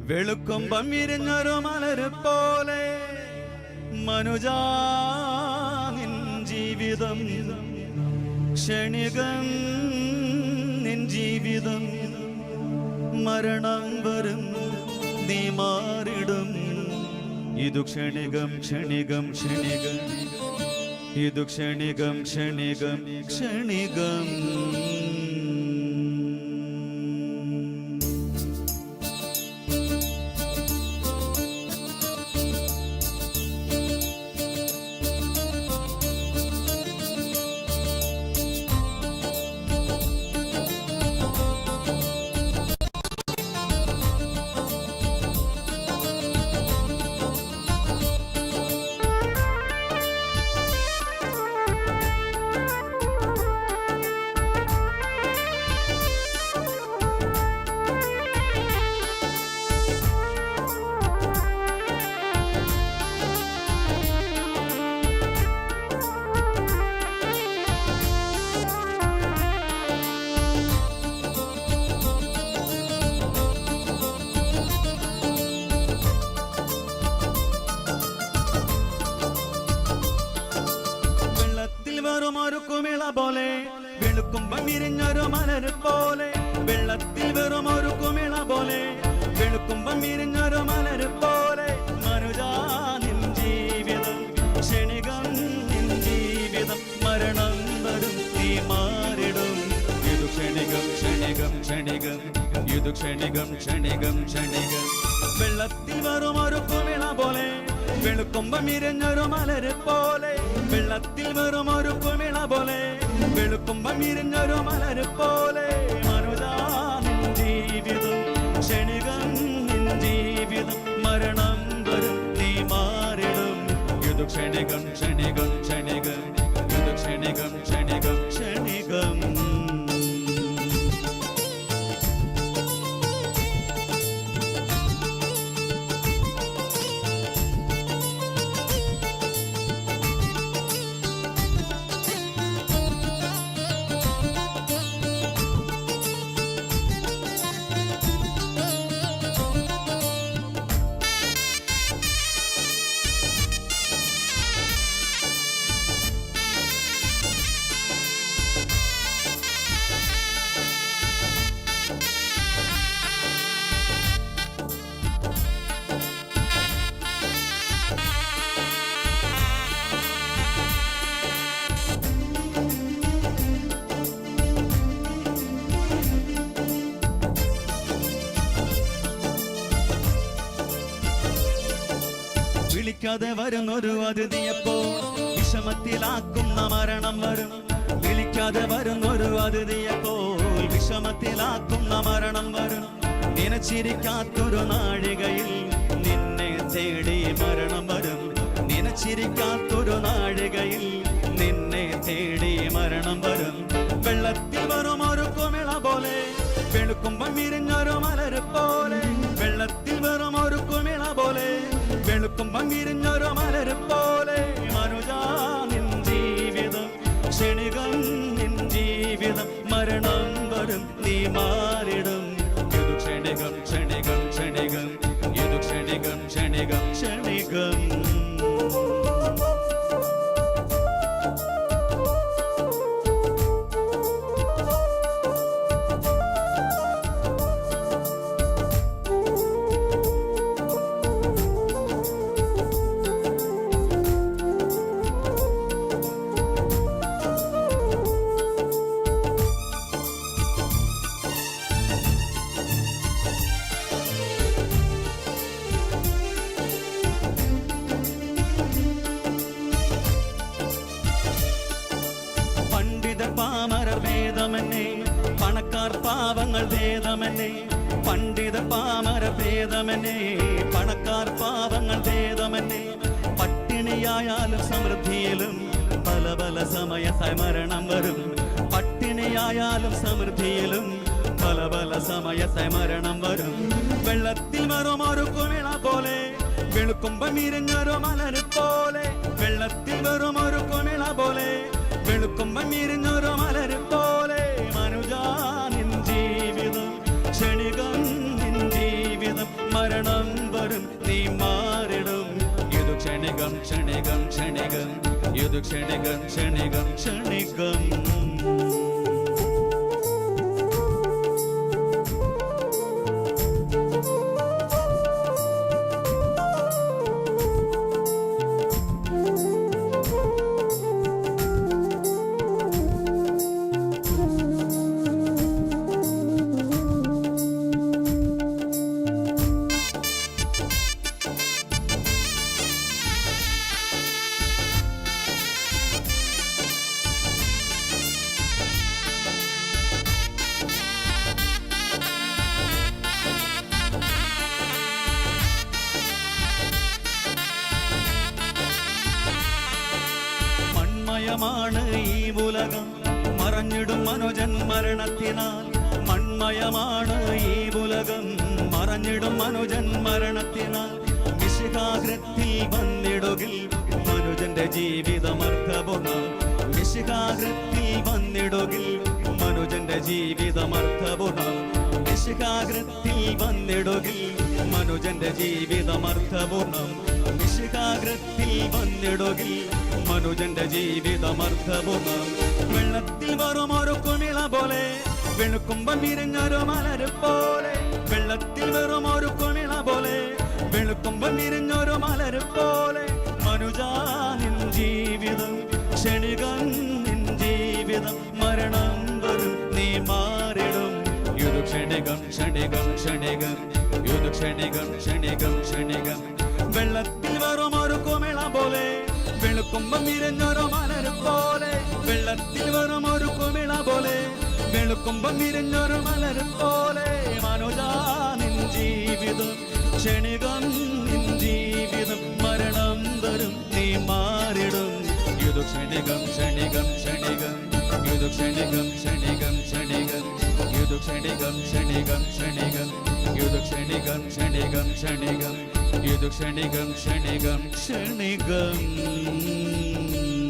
വെളുക്കുമ്പം വിരിഞ്ഞൊരു മലര് പോലെ മനുജാ നിൻ ജീവിതം ക്ഷണികം, നിൻ ജീവിതം മരണം വരും, നീ മാറിടും. ഇതു ക്ഷണികം ക്ഷണികം ക്ഷണികം, ഇതു ക്ഷണികം ക്ഷണികം ക്ഷണികം. ഒരു കുമിള പോലെ വെളുക്കുമ്പം വിരിഞ്ഞൊരു മലര് പോലെ, വെള്ളത്തിൽ വെറും ഒരു കുമിള പോലെ വെളുക്കുമ്പം വിരിഞ്ഞൊരു മലര് പോലെ മനുജാ നിൻ ജീവിതം ക്ഷണികം, നിൻ ജീവിതം മരണം വരും, നീ മാറിടും. ഇതു ക്ഷണികം ക്ഷണികം ക്ഷണികം, ഇതു ക്ഷണികം ക്ഷണികം ക്ഷണികം. വെള്ളത്തിൽ വെറും ഒരു കുമിള പോലെ വെളുക്കുമ്പം വിരിഞ്ഞൊരു മലര് പോലെ, വെള്ളത്തിൽ വെറും ഒരു കുമിള പോലെ വെളുക്കുമ്പം വിരിഞ്ഞൊരു മലര് പോലെ മനുജാ നിൻ ജീവിതം ക്ഷണികം, നിൻ ജീവിതം മരണം വരും, നീ മാറിടും. ഇതു ക്ഷണികം ക്ഷണികം ക്ഷണികം, ഇതു ക്ഷണികം ക്ഷണികം ക്ഷണികം. വിളിക്കാതെ വരുന്നൊരു അതിഥിയപ്പോൾ വിഷമത്തിലാക്കുന്ന മരണം വരും, വിളിക്കാതെ വരുന്നൊരു അതിഥിയപ്പോൾ വിഷമത്തിലാക്കുന്ന മരണം വരും. നിനച്ചിരിക്കാത്തൊരു നാഴികയിൽ നിന്നെ തേടി മരണം വരും, നിനച്ചിരിക്കാത്തൊരു നാഴികയിൽ നിന്നെ തേടി മരണം വരും. വെള്ളത്തിൽ വെറും ഒരു കുമിള പോലെ വെളുക്കുമ്പം വിരിഞ്ഞൊരു മലര് പോലെ, വെള്ളത്തിൽ വെറും ഒരു കുമിള പോലെ വെളുക്കുമ്പം വിരിഞ്ഞൊരു മലര് പോലെ മനുജാ നിൻ ജീവിതം ക്ഷണികം, നിൻ ജീവിതം മരണം വരും, നീ മാറിടും. ഇതു ക്ഷണികം ക്ഷണികം ക്ഷണികം, ഇതു ക്ഷണികം ക്ഷണികം ക്ഷണികം. പാമരർ ഭേദമെന്നെ, പണക്കാർ പാവങ്ങൾ ഭേദമെന്നെ, പണ്ഡിത പാമര ഭേദമെന്നെ, പണക്കാർ പാവങ്ങൾ ഭേദമെന്നെ. പട്ടിണിയായാലും സമൃദ്ധിയിലും പല പല സമയത്തായി മരണം വരും, പട്ടിണിയായാലും സമൃദ്ധിയിലും പല പല സമയത്തായി മരണം വരും. വെള്ളത്തിൽ വെറും ഒരു കുമിള പോലെ വെളുക്കുമ്പം വിരിഞ്ഞൊരു മലര് പോലെ, വെള്ളത്തിൽ വെറും ഒരു കുമിള പോലെ വെളുക്കുമ്പം വിരിഞ്ഞൊരു മലര് പോലെ മനുജാ നിൻ ജീവിതം ക്ഷണികം, നിൻ ജീവിതം മരണം ക്ഷണികം ക്ഷണികം ക്ഷണികം യുദു ക്ഷണികം ക്ഷണികം ക്ഷണികം. മൺമയമാണ് ഈ ഉലകം മറഞ്ഞിടും മനുജൻ മരണത്തിനാൽ. മൺമയമാണ് ഈ ഉലകം മറഞ്ഞിടും മനുജൻ മരണത്തിനാൽ. മിശിഹാകൃത്തിൽ വന്നിടുകിൽ മനുജന്റെ ജീവിതമർത്ഥപൂർണ്ണം. മിശിഹാകൃത്തിൽ വന്നിടുകിൽ മനുജന്റെ ജീവിതമർത്ഥപൂർണ്ണം. മിശിഹാകൃത്തിൽ വന്നിടുകിൽ മനുജന്റെ ജീവിതമർത്ഥപൂർണ്ണം. മിശിഹാകൃത്തിൽ വന്നിടുകിൽ മനുജന്റെ ജീവിതമർത്ഥപൂർണ്ണം. വെള്ളത്തിൽ വെറും ഒരു കുമിള പോലെ വെളുക്കുമ്പം വിരിഞ്ഞൊരു മലര് പോലെ. വെള്ളത്തിൽ വെറും ഒരു കുമിള പോലെ വെളുക്കുമ്പം വിരിഞ്ഞൊരു മലര് പോലെ. മനുജാ നിൻ ജീവിതം ക്ഷണികം, നിൻ ജീവിതം മരണം വരും നീ മാറിടും. യുദു ക്ഷണികം ക്ഷണികം ക്ഷണികം യുദു ക്ഷണികം ക്ഷണികം ക്ഷണികം. വെള്ളത്തിൽ വെറും ഒരു കുമിള പോലെ വെളുക്കുമ്പം വിരിഞ്ഞൊരു മലര് പോലെ. വെള്ളത്തിൽ വെറും ഒരു കുമിള പോലെ വെളുക്കുമ്പം വിരിഞ്ഞൊരു മലര് പോലെ. മനുജാ നിൻ ജീവിതം ക്ഷണികം, നിൻ ജീവിതം മരണം വരും നീ മാറിടും. യുദു ക്ഷണികം ക്ഷണികം ക്ഷണികം യുദു ക്ഷണികം ക്ഷണികം ക്ഷണികം യുദു ക്ഷണികം ക്ഷണികം ക്ഷണികം യുദു ക്ഷണികം ക്ഷണികം ക്ഷണികം യുദു ക്ഷണികം ക്ഷണികം ക്ഷണികം.